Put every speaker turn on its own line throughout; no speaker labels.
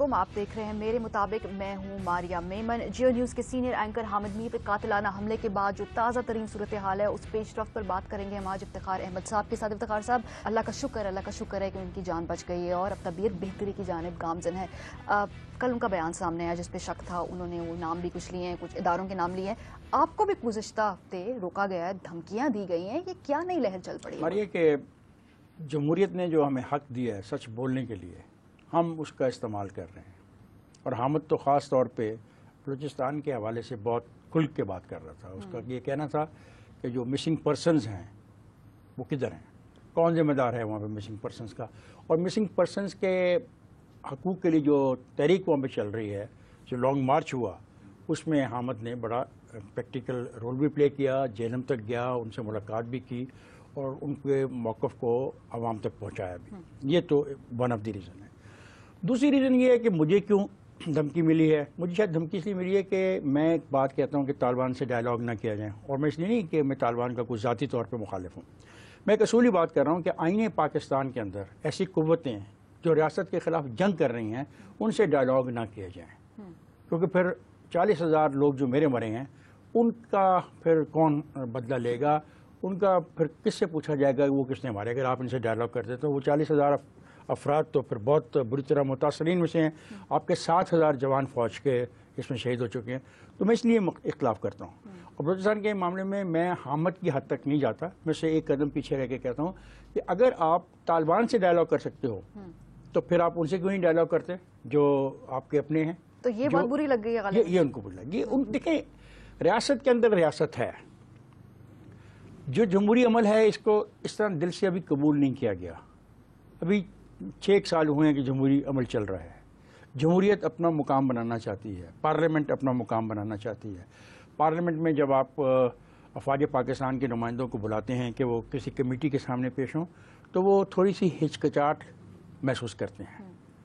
अस्सलामुअलैकुम। आप देख रहे हैं मेरे मुताबिक। मैं हूं मारिया मेमन। जियो न्यूज़ के सीनियर एंकर हामिद मीर पर कातिलाना हमले के बाद जो ताज़ा तरीन सूरत हाल है उस पेशरफ पर बात करेंगे हम आज इफ्तिखार अहमद साहब के साथ। इफ्तिखार साहब, अल्लाह का शुक्र है कि उनकी जान बच गई है और अब तबीयत बेहतरी की जानिब गामजन है। कल उनका बयान सामने आया जिस पे शक था, उन्होंने वो नाम भी कुछ लिए हैं, कुछ इदारों के नाम लिए हैं। आपको भी गुज़िश्ता हफ्ते रोका गया है, धमकियाँ दी गई हैं, ये क्या नई लहर चल पड़ी है?
कि जमहूरियत ने जो हमें हक दिया है सच बोलने के लिए, हम उसका इस्तेमाल कर रहे हैं। और हामिद तो ख़ास तौर पे बलूचिस्तान के हवाले से बहुत खुल के बात कर रहा था। उसका ये कहना था कि जो मिसिंग पर्सनस हैं वो किधर हैं, कौन ज़िम्मेदार है वहाँ पे मिसिंग पर्सनस का। और मिसिंग पर्सनस के हकूक़ के लिए जो तहरीक वहाँ पे चल रही है, जो लॉन्ग मार्च हुआ, उसमें हामिद ने बड़ा प्रैक्टिकल रोल भी प्ले किया, जेलम तक गया, उनसे मुलाकात भी की और उनके मौक़िफ़ को आवाम तक पहुँचाया भी। ये तो वन ऑफ द रीज़न है। दूसरी रीज़न ये है कि मुझे क्यों धमकी मिली है। मुझे शायद धमकी इसलिए मिली है कि मैं एक बात कहता हूँ कि तालिबान से डायलॉग ना किया जाए, और मैं इसलिए नहीं कि मैं तालिबान का कुछ ज़ाती तौर पर मुखालिफ हूँ। मैं एक असूली बात कर रहा हूँ कि आईने पाकिस्तान के अंदर ऐसी कुव्वतें जो रियासत के ख़िलाफ़ जंग कर रही हैं, उनसे डायलॉग ना किया जाए, क्योंकि फिर 40,000 लोग जो मेरे मरे हैं उनका फिर कौन बदला लेगा, उनका फिर किससे पूछा जाएगा वो किसने मारे। अगर आप इनसे डायलॉग करते तो वो 40,000 अफराद तो फिर बहुत बुरी तरह मुतासरीन में से हैं। आपके 7,000 जवान फ़ौज के इसमें शहीद हो चुके हैं। तो मैं इसलिए इख्तलाफ करता हूँ। और बलूचिस्तान के मामले में मैं हामिद की हद तक नहीं जाता, मैं से एक कदम पीछे रह के कहता हूँ कि अगर आप तालिबान से डायलॉग कर सकते हो तो फिर आप उनसे क्यों नहीं डायलॉग करते जो आपके अपने हैं।
तो ये बहुत बुरी लग गई है,
ये उनको बुरी लगी। देखें, रियासत के अंदर रियासत है, जो जमहूरी अमल है इसको इस तरह दिल से अभी कबूल नहीं किया गया। अभी 6 साल हुए हैं कि जमहूरी अमल चल रहा है। जमहूरियत अपना मुकाम बनाना चाहती है, पार्लियामेंट अपना मुकाम बनाना चाहती है। पार्लियामेंट में जब आप अफवाज पाकिस्तान के नुमाइंदों को बुलाते हैं कि वो किसी कमेटी के सामने पेश हों, तो वो थोड़ी सी हिचकिचाहट महसूस करते हैं,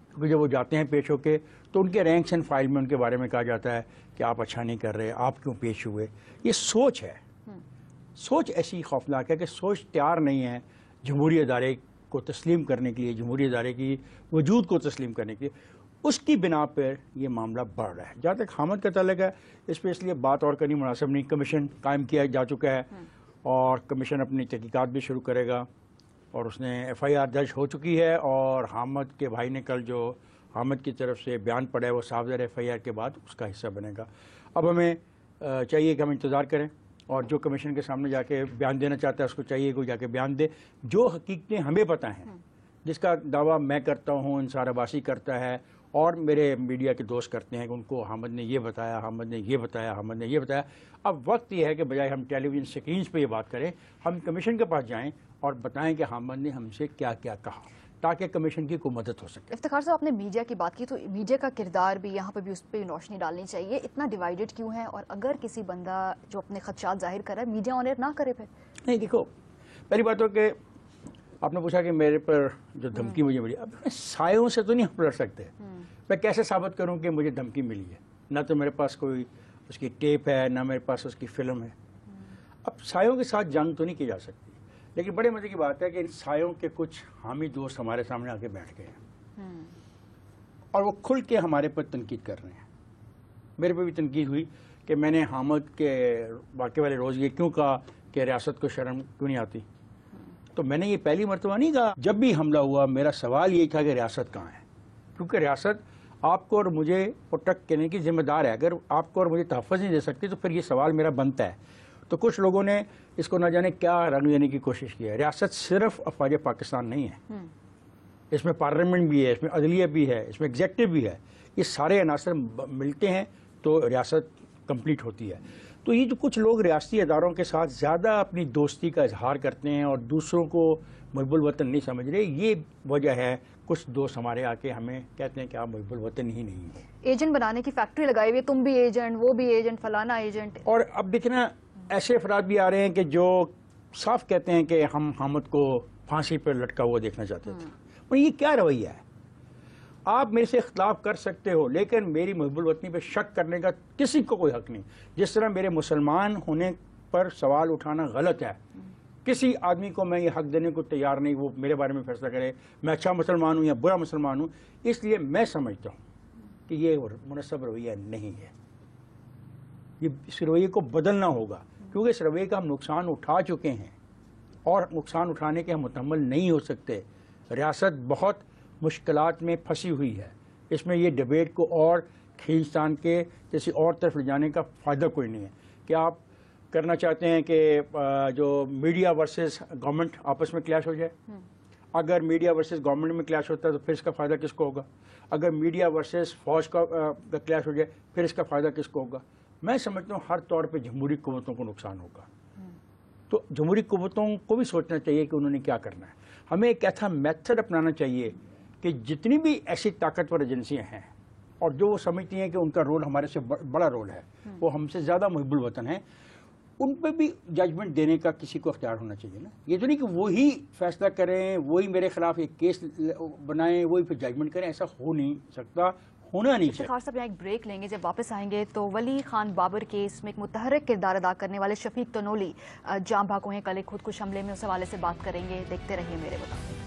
क्योंकि जब वो जाते हैं पेश होके तो उनके रैंक्स एंड फाइल में उनके बारे में कहा जाता है कि आप अच्छा नहीं कर रहे, आप क्यों पेश हुए। ये सोच है, सोच ऐसी खौफनाक है कि सोच तैयार नहीं है जमहूरी अदारे को तस्लीम करने के लिए, जमहूरी अदारे की वजूद को तस्लीम करने के लिए। उसकी बिना पर यह मामला बढ़ रहा है। जहाँ तक हामिद का तल्लुक है, इस पर इसलिए बात और करनी मुनासिब नहीं। कमीशन कायम किया जा चुका है और कमीशन अपनी तहकीकात भी शुरू करेगा और उसने FIR दर्ज हो चुकी है। और हामिद के भाई ने कल जो हामिद की तरफ से बयान पड़ा है वो साफ FIR के बाद उसका हिस्सा बनेगा। अब हमें चाहिए कि हम इंतज़ार करें और जो कमीशन के सामने जाके बयान देना चाहता है उसको चाहिए कि जाके बयान दे। जो हकीकतें हमें पता हैं, जिसका दावा मैं करता हूँ, इंसार अब्बासी करता है और मेरे मीडिया के दोस्त करते हैं कि उनको हामिद ने ये बताया, हामिद ने ये बताया, हामिद ने ये बताया। अब वक्त यह है कि बजाय हम टेलीविज़न स्क्रीन्स पे ये बात करें, हम कमीशन के पास जाएं और बताएं कि हामिद ने हमसे क्या क्या कहा, ताकि कमीशन की कोई मदद हो सके।
इफ्तिखार साहब, आपने मीडिया की बात की, तो मीडिया का किरदार भी यहाँ पर भी उस पर रोशनी डालनी चाहिए। इतना डिवाइडेड क्यों है? और अगर किसी बंदा जो अपने खदशात जाहिर कर रहा है, मीडिया ऑन एयर ना करे फिर?
नहीं, देखो, पहली बात हो कि आपने पूछा कि मेरे पर जो धमकी मुझे मिली, अब मैं सायों से तो नहीं हम लड़ सकते। मैं कैसे साबित करूं कि मुझे धमकी मिली है? ना तो मेरे पास कोई उसकी टेप है, ना मेरे पास उसकी फिल्म है। अब सायों के साथ जंग तो नहीं की जा सकती। लेकिन बड़े मजे की बात है कि इन सायों के कुछ हामी दोस्त हमारे सामने आके बैठ गए हैं और वो खुल के हमारे पर तनकीद कर रहे हैं। मेरे पे भी तनकीद हुई कि मैंने हामिद के वाक़े वाले रोज़ ये क्यों कहा कि रियासत को शर्म क्यों नहीं आती। तो मैंने ये पहली मरतबा नहीं कहा। जब भी हमला हुआ मेरा सवाल यही था कि रियासत कहाँ है, क्योंकि रियासत आपको और मुझे प्रोटेक्ट करने की जिम्मेदार है। अगर आपको और मुझे तहफ़्फ़ुज़ नहीं दे सकती तो फिर ये सवाल मेरा बनता है। तो कुछ लोगों ने इसको न जाने क्या रंग देने की कोशिश की है। रियासत सिर्फ अफवाज पाकिस्तान नहीं है, इसमें पार्लियामेंट भी है, इसमें अदलिया भी है, इसमें एग्जेक्टिव भी है। ये सारे अनासर मिलते हैं तो रियासत कंप्लीट होती है। तो ये जो कुछ लोग रियासती अदारों के साथ ज़्यादा अपनी दोस्ती का इजहार करते हैं और दूसरों को मुहिब्बुल वतन नहीं समझ रहे, ये वजह है। कुछ दोस्त हमारे आके हमें कहते हैं कि आप मुहिब्बुल वतन ही नहीं हो।
एजेंट बनाने की फैक्ट्री लगाई हुई है, तुम भी एजेंट, वो भी एजेंट, फलाना एजेंट।
और अब देखना, ऐसे अफराद भी आ रहे हैं कि जो साफ कहते हैं कि हम हामिद को फांसी पर लटका हुआ देखना चाहते थे। और ये क्या रवैया है? आप मेरे से इख्तलाफ कर सकते हो, लेकिन मेरी मुहिब्बुल वतनी पर शक करने का किसी को कोई हक नहीं। जिस तरह मेरे मुसलमान होने पर सवाल उठाना गलत है, किसी आदमी को मैं ये हक देने को तैयार नहीं वो मेरे बारे में फैसला करे मैं अच्छा मुसलमान हूँ या बुरा मुसलमान हूँ। इसलिए मैं समझता हूँ कि ये मुनस्सब रवैया नहीं है, ये इस रवैये को बदलना होगा, क्योंकि इस रवैये का हम नुकसान उठा चुके हैं और नुकसान उठाने के हम मुतहम्मिल नहीं हो सकते। रियासत बहुत मुश्किलात में फंसी हुई है, इसमें ये डिबेट को और खींचतान के जैसी और तरफ ले जाने का फ़ायदा कोई नहीं है। क्या आप करना चाहते हैं कि जो मीडिया वर्सेस गवर्नमेंट आपस में क्लैश हो जाए? अगर मीडिया वर्सेस गवर्नमेंट में क्लैश होता है तो फिर इसका फ़ायदा किसको होगा? अगर मीडिया वर्सेस फौज का क्लैश हो जाए फिर इसका फ़ायदा किसको होगा? मैं समझता हूँ हर तौर पे जमहूरी क़ुव्वतों को नुकसान होगा। तो जमहूरी क़ुव्वतों को भी सोचना चाहिए कि उन्होंने क्या करना है। हमें एक ऐसा मेथड अपनाना चाहिए कि जितनी भी ऐसी ताकतवर एजेंसियाँ हैं और जो वो समझती हैं कि उनका रोल हमारे से बड़ा रोल है, वो हमसे ज़्यादा मुहिब्बुल वतन है, उन पर भी जजमेंट देने का किसी को अख्तियार होना चाहिए ना। ये तो नहीं कि वही फैसला करें, वही मेरे खिलाफ एक केस बनाएं, वही फिर जजमेंट करें। ऐसा हो नहीं सकता, होना नहीं चाहिए।
इफ्तिखार साहब यहाँ एक ब्रेक लेंगे, जब वापस आएंगे तो वली खान बाबर केस में एक मुतहर्रिक किरदार अदा करने वाले शफीक तनोली जाम भाग हुए कल एक खुदकुश हमले में, उस हवाले से बात करेंगे। देखते रहिए मेरे मुताबिक।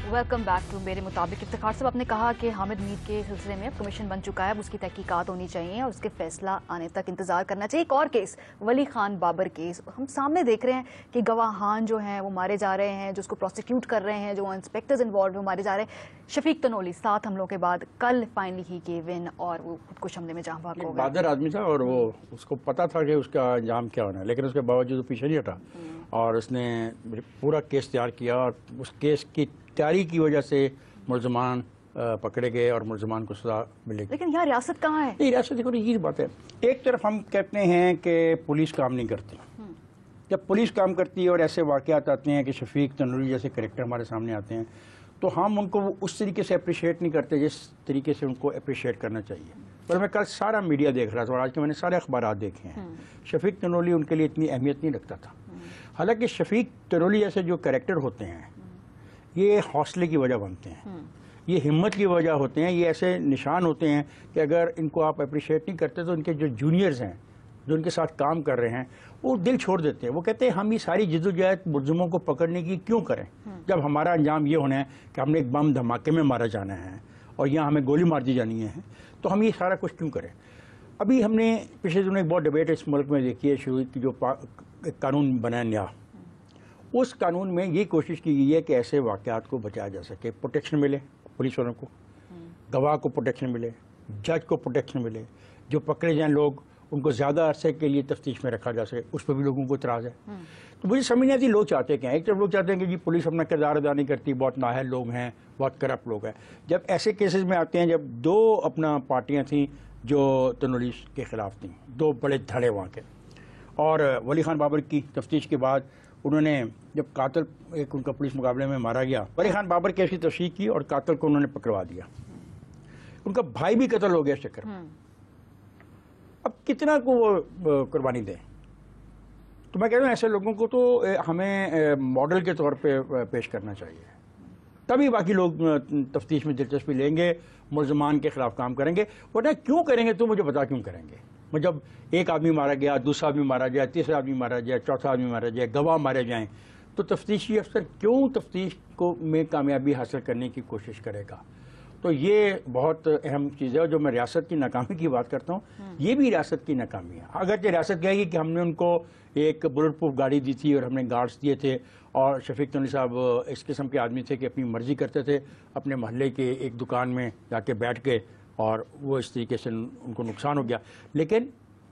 वेलकम बैक टू मेरे मुताबिक। इफ्तिखार साहब, आपने कहा कि हामिद मीर के सिलसिले में कमीशन बन चुका है, अब उसकी तहकीकात होनी चाहिए और उसके फैसला आने तक इंतजार करना चाहिए। एक और केस, वली खान बाबर केस, हम सामने देख रहे हैं कि गवाहान जो हैं वो मारे जा रहे हैं, जो उसको प्रोसिक्यूट कर रहे हैं, जो इंस्पेक्टर्स इन्वॉल्व मारे जा रहे हैं। शफीक तनोली 7 हमलों के बाद कल फाइनली ही गेव इन और वो खुदकुश हमले में जाम भाग हो गया।
बहादुर आदमी था और वो उसको पता था कि उसका अंजाम क्या होना है, लेकिन उसके बावजूद पीछे नहीं हटा और उसने पूरा केस तैयार किया और उस केस की तैयारी की वजह से मुलजमान पकड़े गए और मुलजमान को सजा मिलेगी।
लेकिन यहाँ रियासत कहाँ है?
नहीं, रियासत देखो, ये बात है, एक तरफ हम कहते हैं कि पुलिस काम नहीं करती। जब पुलिस काम करती है और ऐसे वाक़यात आते हैं कि शफीक तनूरी जैसे कैरेक्टर हमारे सामने आते हैं, तो हम उनको उस तरीके से अप्रिशिएट नहीं करते जिस तरीके से उनको अप्रिशिएट करना चाहिए। पर मैं कल सारा मीडिया देख रहा था और आज के मैंने सारे अखबार देखे हैं, शफीक तनूरी उनके लिए इतनी अहमियत नहीं रखता था। हालांकि शफीक तनूरी जैसे जो कैरेक्टर होते हैं ये हौसले की वजह बनते हैं, ये हिम्मत की वजह होते हैं, ये ऐसे निशान होते हैं कि अगर इनको आप अप्रिशिएट नहीं करते तो इनके जो जूनियर्स हैं जो उनके साथ काम कर रहे हैं वो दिल छोड़ देते हैं। वो कहते हैं हम ये सारी जिद्दोजहद मुलजिमों को पकड़ने की क्यों करें जब हमारा अंजाम ये होना है कि हमने एक बम धमाके में मारा जाना है और यहाँ हमें गोली मार दी जानी है, तो हम ये सारा कुछ क्यों करें। अभी हमने पिछले दिनों एक बहुत डिबेट इस मुल्क में देखी है शुरू की, जो कानून बना नया, उस कानून में ये कोशिश की गई है कि ऐसे वाक़यात को बचाया जा सके, प्रोटेक्शन मिले पुलिस वालों को, गवाह को प्रोटेक्शन मिले, जज को प्रोटेक्शन मिले, जो पकड़े जाएं लोग उनको ज़्यादा अरसे के लिए तफ्तीश में रखा जा सके, उस पर भी लोगों को इतराज़ है। तो मुझे समझ नहीं आती लोग चाहते क्या हैं। एक तरफ लोग चाहते हैं कि जी पुलिस अपना किरदार अदा नहीं करती, बहुत नाअहल लोग हैं, बहुत करप्ट लोग हैं। जब ऐसे केसेस में आते हैं, जब 2 अपना पार्टियाँ थीं जो तनूरी के ख़िलाफ़ थीं, 2 बड़े धड़े वहाँ के, और वली खान बाबर की तफ्तीश के बाद उन्होंने जब कातिल एक उनका पुलिस मुकाबले में मारा गया, वली खान बाबर केस की तफ्तीश की और कातिल को उन्होंने पकड़वा दिया, उनका भाई भी कत्ल हो गया इस चक्कर में। अब कितना को वो कुर्बानी दें। तो मैं कह रहा हूँ ऐसे लोगों को तो हमें मॉडल के तौर पे पेश करना चाहिए, तभी बाकी लोग तफ्तीश में दिलचस्पी लेंगे, मुलजमान के खिलाफ काम करेंगे। वरना क्यों करेंगे तो मुझे बता क्यों करेंगे। जब एक आदमी मारा गया, दूसरा आदमी मारा जाए, तीसरा आदमी मारा जाए, चौथा आदमी मारा जाए, गवाह मारे जाएं, तो तफ्तीशी अफसर क्यों तफ्तीश को में कामयाबी हासिल करने की कोशिश करेगा। तो ये बहुत अहम चीज़ है। जो मैं रियासत की नाकामी की बात करता हूँ, ये भी रियासत की नाकामी है। अगर रियासत कहेगी कि हमने उनको एक बुलेट प्रूफ गाड़ी दी थी और हमने गार्ड्स दिए थे और शफीक तनूरी साहब इस किस्म के आदमी थे कि अपनी मर्जी करते थे, अपने मोहल्ले के एक दुकान में जाके बैठ गए और वो इस तरीके से उनको नुकसान हो गया, लेकिन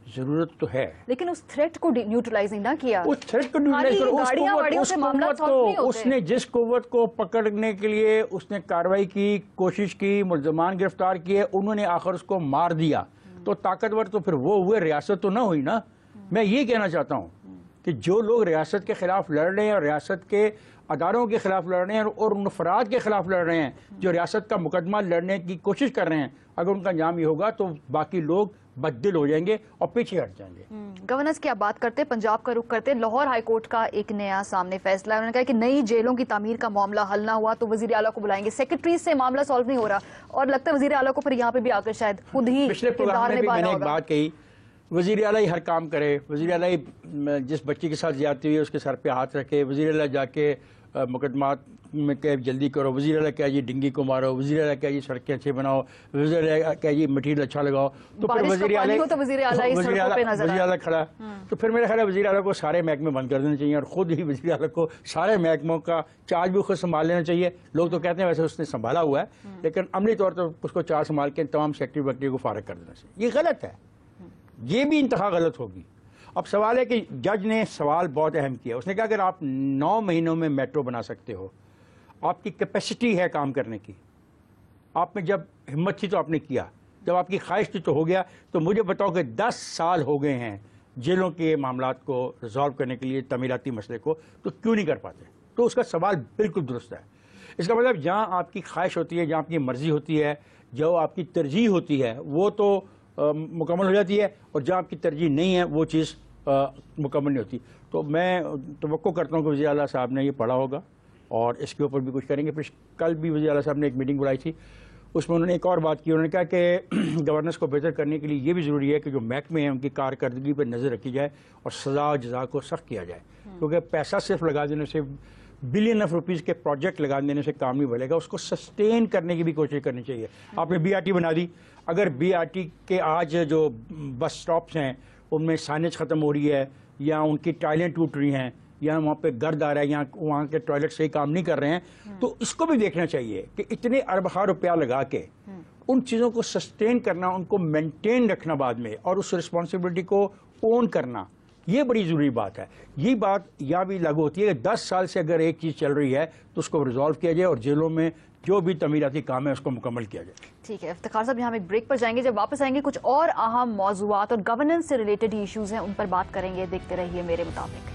जरूरत तो है।
लेकिन उस थ्रेट को न्यूट्रलाइज नहीं किया,
उस थ्रेट को न्यूट्रलाइज करो, उसने जिस कुव्वत को पकड़ने के लिए उसने कार्रवाई की, कोशिश की, मुल्ज़मान गिरफ्तार किए, उन्होंने आखिर उसको मार दिया, तो ताकतवर तो फिर वो हुए, रियासत तो ना हुई ना। मैं ये कहना चाहता हूँ कि जो लोग रियासत के खिलाफ लड़ रहे हैं और रियासत के अदारों के खिलाफ लड़ रहे हैं और उन अफराद के खिलाफ लड़ रहे हैं जो रियासत का मुकदमा लड़ने की कोशिश कर रहे हैं, अगर उनका अंजाम ये होगा तो बाकी लोग बददिल हो जाएंगे और पीछे हट जाएंगे।
गवर्नेंस की आप बात करते हैं, पंजाब का रुख करते हैं। लाहौर हाईकोर्ट का एक नया सामने फैसला है। उन्होंने कहा कि नई जेलों की तामीर का मामला हल ना हुआ तो वजीर आला को बुलाएंगे। सेक्रेटरी से मामला सॉल्व नहीं हो रहा और लगता है वजीर आला को फिर यहाँ पे भी आकर शायद खुद ही
पिछले प्रोग्राम में भी मैंने एक बात कही, वजीर आला ही हर काम करे, वजीर आला ही जिस बच्चे के साथ ज्यादती हुई है उसके सर पे हाथ रखे, वजीर आला जाके मुकदमात में कहे जल्दी करो, वजीर आला कहे जी डिंगी को मारो, वजीर आला कहे जी सड़कें अच्छे बनाओ, वजीर आला कहे जी मटीरियल अच्छा लगाओ। तो फिर वजीर आला खड़ा, तो फिर मेरा ख्याल है वजीर आला को सारे महकमे बंद कर देने चाहिए और खुद ही वजीर आला को सारे महकमों का चार्ज भी खुद संभाल लेना चाहिए। लोग तो कहते हैं वैसे उसने संभाला हुआ है, लेकिन अमली तौर पर उसको चार्ज संभाल के तमाम सेक्रेटरी वक्टरी को फारग कर देना चाहिए। ये गलत है, ये भी इंतहा गलत होगी। अब सवाल है कि जज ने सवाल बहुत अहम किया। उसने कहा अगर आप 9 महीनों में मेट्रो बना सकते हो, आपकी कैपेसिटी है काम करने की, आप में जब हिम्मत थी तो आपने किया, जब आपकी ख्वाहिश थी तो हो गया, तो मुझे बताओ कि 10 साल हो गए हैं जेलों के मामलात को रिजॉल्व करने के लिए, तमीराती मसले को, तो क्यों नहीं कर पाते? तो उसका सवाल बिल्कुल दुरुस्त है। इसका मतलब जहाँ आपकी ख्वाहिश होती है, जहाँ आपकी मर्जी होती है, जो आपकी तरजीह होती है, वो तो मुकम्मल हो जाती है, और जहाँ आपकी तरजीह नहीं है वो चीज़ मुकम्मल नहीं होती। तो मैं तवक्को करता हूँ कि वज़ीर आला साहब ने ये पढ़ा होगा और इसके ऊपर भी कुछ करेंगे। फिर कल भी वज़ीर आला साहब ने एक मीटिंग बुलाई थी, उसमें उन्होंने एक और बात की। उन्होंने कहा कि गवर्नेंस को बेहतर करने के लिए ये भी ज़रूरी है कि जो महकमे हैं उनकी कारकर्दगी पर नज़र रखी जाए और सज़ा जज़ा को सख्त किया जाए, क्योंकि पैसा सिर्फ लगा देने से, बिलियन ऑफ रुपीज़ के प्रोजेक्ट लगा देने से काम नहीं बनेगा, उसको सस्टेन करने की भी कोशिश करनी चाहिए। आपने BRT बना दी, अगर BRT के आज जो बस स्टॉप्स हैं उनमें साइनेज ख़त्म हो रही है, या उनकी टाइलें टूट रही हैं, या वहाँ पे गर्द आ रहा है, या वहाँ के टॉयलेट सही काम नहीं कर रहे हैं, तो इसको भी देखना चाहिए कि इतने अरबा रुपया लगा के उन चीज़ों को सस्टेन करना, उनको मेंटेन रखना बाद में, और उस रिस्पॉन्सिबिलिटी को ओन करना, ये बड़ी ज़रूरी बात है। ये बात यहाँ भी लागू होती है कि 10 साल से अगर एक चीज़ चल रही है तो उसको रिजॉल्व किया जाए और जेलों में जो भी तमीराती काम है उसको मुकम्मल किया जाए।
ठीक है इफ्तिखार साहब, यहाँ हम एक ब्रेक पर जाएंगे। जब वापस आएंगे कुछ और अहम मौजूआत और गवर्नेंस से रिलेटेड इश्यूज हैं उन पर बात करेंगे। देखते रहिए मेरे मुताबिक।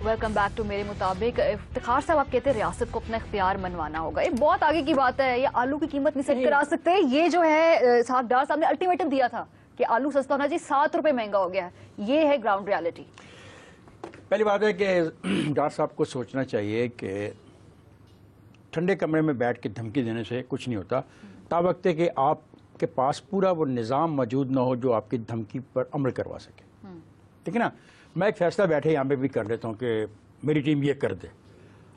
वेलकम बैक टू मेरे मुताबिक। इफ्तिखार साहब, आप कहते हैं रियासत को अपना इख्तियार मनवाना होगा, ये बहुत आगे की बात है। ये आलू की कीमत नहीं सेट करा सकते, ये जो है साहब डार साहब ने अल्टीमेटम दिया था कि आलू सस्ता होना चाहिए, 7 रुपए महंगा हो गया है, ये है ग्राउंड रियलिटी।
पहली बात है कि डार साहब को सोचना चाहिए कि ठंडे कमरे में बैठ के धमकी देने से कुछ नहीं होता, तावक्त है कि आपके पास पूरा वो निज़ाम मौजूद ना हो जो आपकी धमकी पर अमल करवा सके। ठीक है ना, मैं एक फैसला बैठे यहाँ पे भी कर लेता हूँ कि मेरी टीम ये कर दे,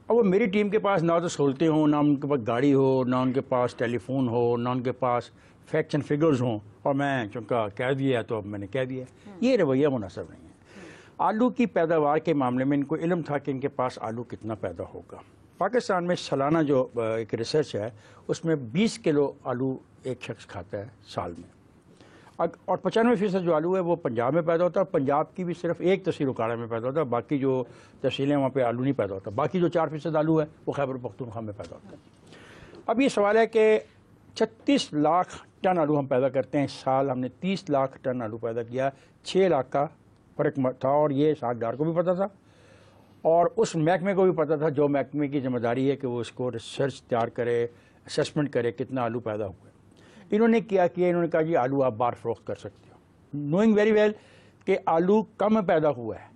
और वो मेरी टीम के पास ना तो सहूलतें हों, ना उनके पास गाड़ी हो, ना उनके पास टेलीफोन हो, ना उनके पास फैक्ट्स एंड फिगर्स हों, और मैं चूँकि कह दिया तो अब मैंने कह दिया, ये रवैया मुनासिब नहीं है। आलू की पैदावार के मामले में इनको इल्म था कि इनके पास आलू कितना पैदा होगा। पाकिस्तान में सालाना जो एक रिसर्च है उसमें 20 किलो आलू एक शख्स खाता है साल में, और 95% जो आलू है वो पंजाब में पैदा होता है। पंजाब की भी सिर्फ एक तहसील उकाड़ा में पैदा होता है, बाकी जो तहसीलें वहाँ पे आलू नहीं पैदा होता। बाकी जो 4% आलू है वो खैबर पख्तूनख्वा में पैदा होता है। अब ये सवाल है कि 36 लाख टन आलू हम पैदा करते हैं, साल हमने 30 लाख टन आलू पैदा किया, 6 लाख का फ़र्क था, और ये सागदार को भी पता था और उस महकमे को भी पता था, जो महकमे की जिम्मेदारी है कि वो इसको रिसर्च तैयार करे, असेसमेंट करे कितना आलू पैदा हुआ। इन्होंने क्या किया, इन्होंने कहा जी आलू आप बाहर फ़रोख्त कर सकते हो, नोइंग वेरी वेल कि आलू कम पैदा हुआ है,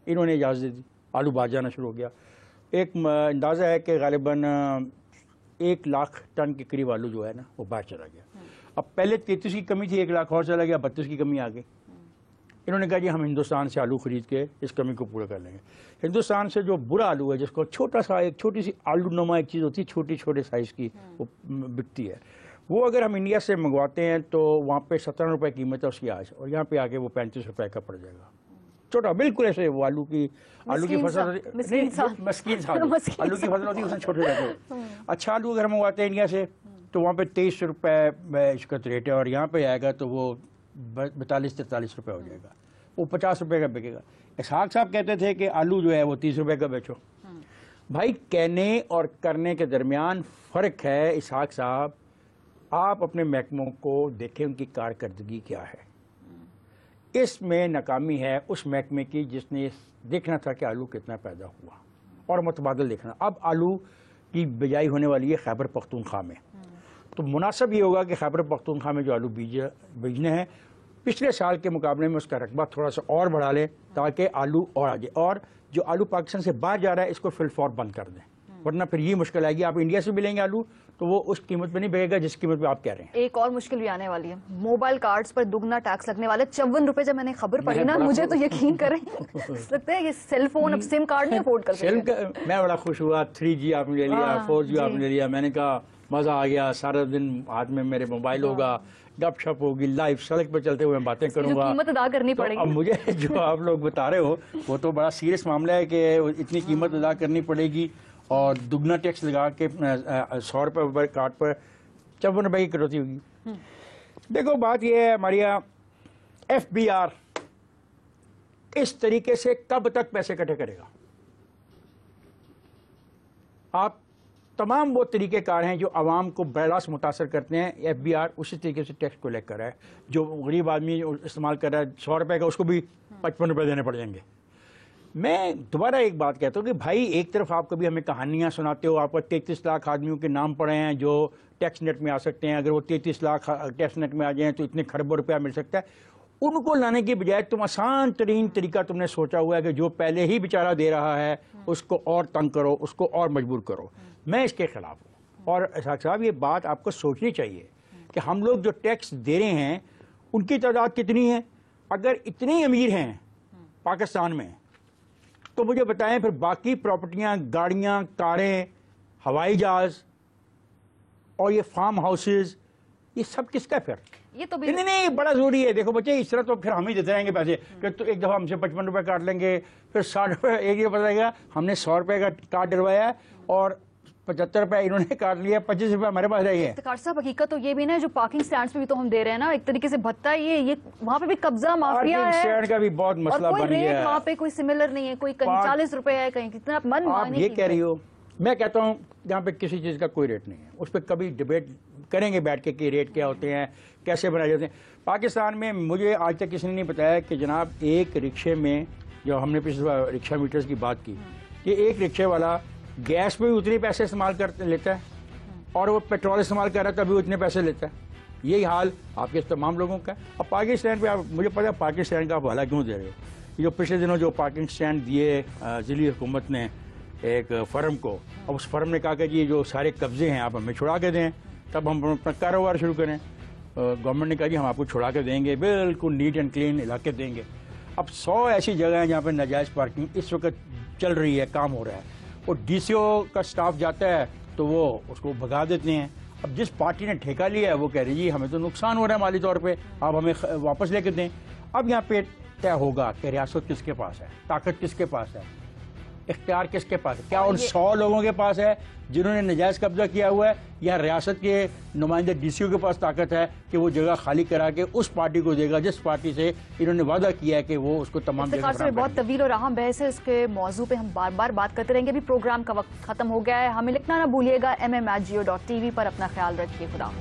इन्होंने इजाज़त दे दी, आलू बाहर जाना शुरू हो गया। एक अंदाज़ा है कि ग़ालिबन 1 लाख टन के करीब आलू जो है ना वो बाहर चला गया। अब पहले 33 की कमी थी, 1 लाख और चला गया, 32 की कमी आ गई। इन्होंने कहा जी हम हिंदुस्तान से आलू ख़रीद के इस कमी को पूरा कर लेंगे। हिंदुस्तान से जो बुरा आलू है, जिसको छोटा सा एक छोटी सी आलू नुमा एक चीज़ होती है, छोटे साइज़ की वो बिकती है, वो अगर हम इंडिया से मंगवाते हैं तो वहाँ पे 17 रुपये कीमत है उसकी आज, और यहाँ पे आके वो 35 रुपये का पड़ जाएगा। छोटा बिल्कुल ऐसे वो आलू की फसल मस्कीन आलू की फसल होती है, उसमें छोटे रहते हैं। अच्छा आलू अगर हम मंगवाते हैं इंडिया से तो वहाँ पे 23 रुपये इसका रेट है, और यहाँ पे आएगा तो वो 42-43 रुपये हो जाएगा, वो 50 रुपये का बिकेगा। इसहाक साहब कहते थे कि आलू जो है वो 30 रुपये का बेचो। भाई कहने और करने के दरमियान फ़र्क है। इसहाक साहब, आप अपने महकमों को देखें, उनकी कारकर्दगी क्या है। इसमें नाकामी है उस महकमे की जिसने देखना था कि आलू कितना पैदा हुआ, और मुतबादल देखना। अब आलू की बिजाई होने वाली है खैबर पख्तूनख्वा में। तो मुनासिब ये होगा कि खैबर पख्तूनख्वा में जो आलू बीजने हैं पिछले साल के मुकाबले में उसका रकबा थोड़ा सा और बढ़ा लें ताकि आलू और आ जाए, और जो आलू पाकिस्तान से बाहर जा रहा है इसको फिलफौर बंद कर दें, वरना फिर ये मुश्किल आएगी। आप इंडिया से भी लेंगे आलू तो वो उस कीमत पे नहीं बिकेगा जिस कीमत पे आप कह रहे हैं।
एक और मुश्किल भी आने वाली है, मोबाइल कार्ड्स पर दुगना टैक्स लगने वाले 54 रुपए। जब मैंने खबर पढ़ी ना, मुझे तो यकीन करें लगता है ये सेल फोन अब सिम कार्ड नहीं अफोर्ड कर सकते।
मैं बड़ा खुश हुआ, 3G आपने ले लिया, 4G आपने ले लिया, मैंने कहा मजा आ गया, सारा दिन हाथ में मेरे मोबाइल होगा, गपशप होगी, लाइव सड़क पर चलते हुए बातें करूंगा,
कीमत अदा करनी पड़ेगी।
अब मुझे जो आप लोग बता रहे हो वो तो बड़ा सीरियस मामला है कि इतनी कीमत अदा करनी पड़ेगी और दुगना टैक्स लगा के 100 रुपये कार्ड पर 54 रुपये की कटौती होगी। देखो बात यह है हमारी FBR इस तरीके से कब तक पैसे इकट्ठे करेगा? आप तमाम वो तरीक़ेकार हैं जो आवाम को बरास्त मुतासर करते हैं। FBR उसी तरीके से टैक्स को लेकर है, जो गरीब आदमी इस्तेमाल कर रहा है 100 रुपये का उसको भी 55 रुपये देने पड़ जाएंगे। मैं दोबारा एक बात कहता हूँ कि भाई एक तरफ आप कभी हमें कहानियाँ सुनाते हो, आपको 33 लाख आदमियों के नाम पड़े हैं जो टैक्स नेट में आ सकते हैं, अगर वो 33 लाख टैक्स नेट में आ जाएँ तो इतने खरबों रुपया मिल सकता है। उनको लाने की बजाय तुम आसान तरीन तरीका तुमने सोचा हुआ है कि जो पहले ही बेचारा दे रहा है उसको और तंग करो, उसको और मजबूर करो। मैं इसके खिलाफ हूँ और इसहाक साहब ये बात आपको सोचनी चाहिए कि हम लोग जो टैक्स दे रहे हैं उनकी तादाद कितनी है। अगर इतने अमीर हैं पाकिस्तान में तो मुझे बताएं फिर बाकी प्रॉपर्टियां, गाड़ियां, कारें, हवाई जहाज और ये फार्म हाउसेज, ये सब किसका फिर?
ये तो
नहीं, बड़ा जरूरी है। देखो बच्चे, इस तरह तो फिर हम ही देते रहेंगे पैसे कि तो एक दफ़ा हमसे 55 रुपये काट लेंगे, फिर 60 रुपये एक ये बताएगा हमने 100 रुपये का कार्ड डलवाया और 75 रुपये इन्होंने काट लिया, 25 रुपये हमारे पास रह गए।
इफ्तिखार साहब हकीकत तो ये भी ना, जो पार्किंग स्टैंड्स पे भी तो हम दे रहे हैं ना एक तरीके से भत्ता, ये वहाँ पे भी कब्जा माफिया है।
स्टैंड का भी बहुत मसला बन गया है,
वहाँ पे कोई सिमिलर नहीं है, कोई कहीं 40 रुपए है, कहीं कितना मन
आप ये कह रही हो। मैं कहता हूँ जहाँ पे किसी चीज़ का कोई रेट नहीं है उस पर कभी डिबेट करेंगे बैठ के कि रेट क्या होते हैं, कैसे बनाए जाते हैं। पाकिस्तान में मुझे आज तक किसी ने नहीं बताया कि जनाब एक रिक्शे में, जो हमने पिछले रिक्शा मीटर्स की बात की, कि एक रिक्शे वाला गैस पे भी उतने पैसे इस्तेमाल कर लेता है और वो पेट्रोल इस्तेमाल कर रहा है तभी उतने पैसे लेता है। यही हाल आपके तमाम लोगों का। अब पाकिस्तान पे आप, मुझे पता है पाकिस्तान का आप हवाला क्यों दे रहे हो। जो पिछले दिनों जो पार्किंग स्टैंड दिए ज़िली हुकूमत ने एक फर्म को, अब उस फर्म ने कहा कि जी जो सारे कब्जे हैं आप हमें छुड़ा के दें तब हम अपना कारोबार शुरू करें। गवर्नमेंट ने कहा जी हम आपको छुड़ा के देंगे, बिल्कुल नीट एंड क्लीन इलाके देंगे। अब 100 ऐसी जगह हैं जहाँ पर नाजायज़ पार्किंग इस वक्त चल रही है, काम हो रहा है, और DCO का स्टाफ जाता है तो वो उसको भगा देते हैं। अब जिस पार्टी ने ठेका लिया है वो कह रही जी हमें तो नुकसान हो रहा है माली तौर पे, आप हमें वापस लेके दें। अब यहाँ पे तय होगा कि रियासत किसके पास है, ताकत किसके पास है, इख्तियार किसके पास है। क्या उन 100 लोगों के पास है जिन्होंने नजायज़ कब्जा किया हुआ है, या रियासत के नुमाइंदे DCO के पास ताकत है कि वो जगह खाली करा के उस पार्टी को देगा जिस पार्टी से इन्होंने वादा किया है कि वो उसको तमाम जगह।
बहुत तवील और अहम बहस है, इसके मौजू पे हम बार बार बात करते रहेंगे। अभी प्रोग्राम का वक्त खत्म हो गया है। हमें लिखना ना भूलिएगा, mm@geo.tv पर। अपना ख्याल रखिए। खुदा।